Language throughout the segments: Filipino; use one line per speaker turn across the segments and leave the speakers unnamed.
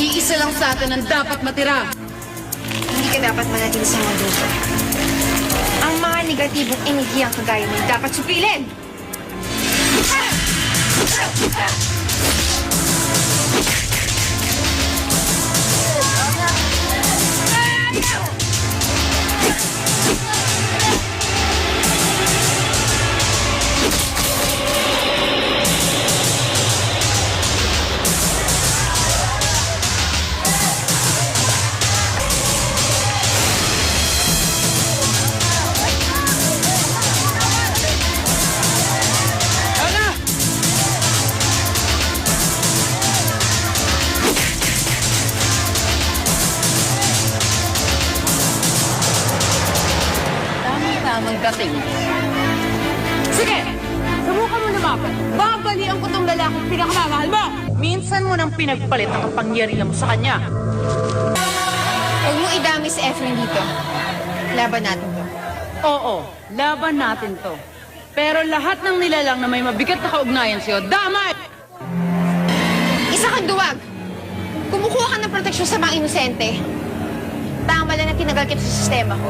Iisa lang sa atin ang dapat matira.
Hindi ka dapat manatili sa mundo to. Ang mga negatibong enerhiyang kagaya mo dapat supilin!
Tamang dating. Sige! Subukan mo lumaban. Babalian ko tong lalaking pinakamamahal mo! Minsan mo nang pinagpalit ang kapangyarihan mo sa kanya.
Huwag mo idami si Efren dito. Laban natin to.
Oo, laban natin to. Pero lahat ng nilalang na may mabigat na kaugnayan sa'yo, damay!
Isa kang duwag! Kumukuha ka ng proteksyon sa mga inosente. Tama lang na tinagal kita sa sistema ko.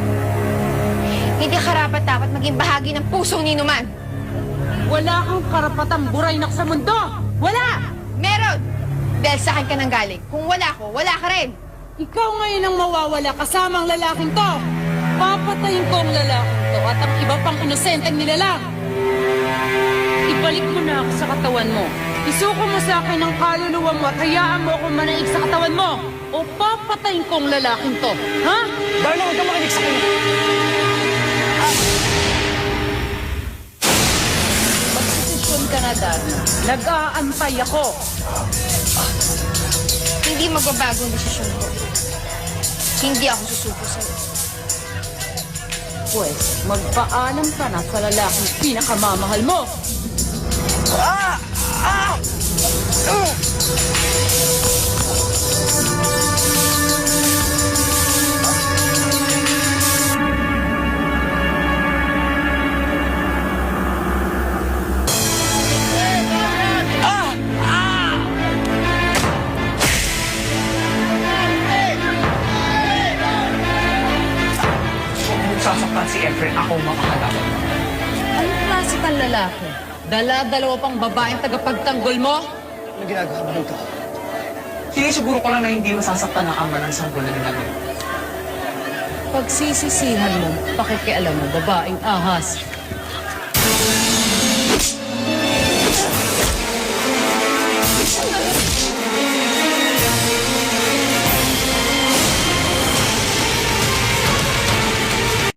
Hindi karapat-dapat maging bahagi ng pusong ninuman.
Wala kang karapatang buraynak sa mundo! Wala!
Meron! Dahil sa akin ka nang galing. Kung wala ko, wala ka rin.
Ikaw ngayon ang mawawala kasama ang lalaking to. Papatayin ko ang lalaking to at ang iba pang inosenteng nilalang. Ibalik mo na ako sa katawan mo. Isuko mo sa akin ang kaluluwa mo at hayaan mo akong manaig sa katawan mo. O papatayin ko ang lalaking to. Ha?
Darna, huwag kang makinig sa kanya.
Magsisisyon ka na, Darna. Nag-aantay ako.
Hindi magbabago ang desisyon ko. Hindi ako susuko sa'yo.
Pwes, magpaalam ka na sa lalaking pinakamamahal mo.
Sasaktan si Efren, ako makakalaban.
Anong klase kang lalaki? Dala-dalawa pang babaeng tagapagtanggol mo?
Ano ginagawa mo nito? Sinisiguro ko lang na hindi masasaktan ang ama ng sanggol na ginagawa.
Pagsisisihan mo, pakikialam mo, babaeng ahas.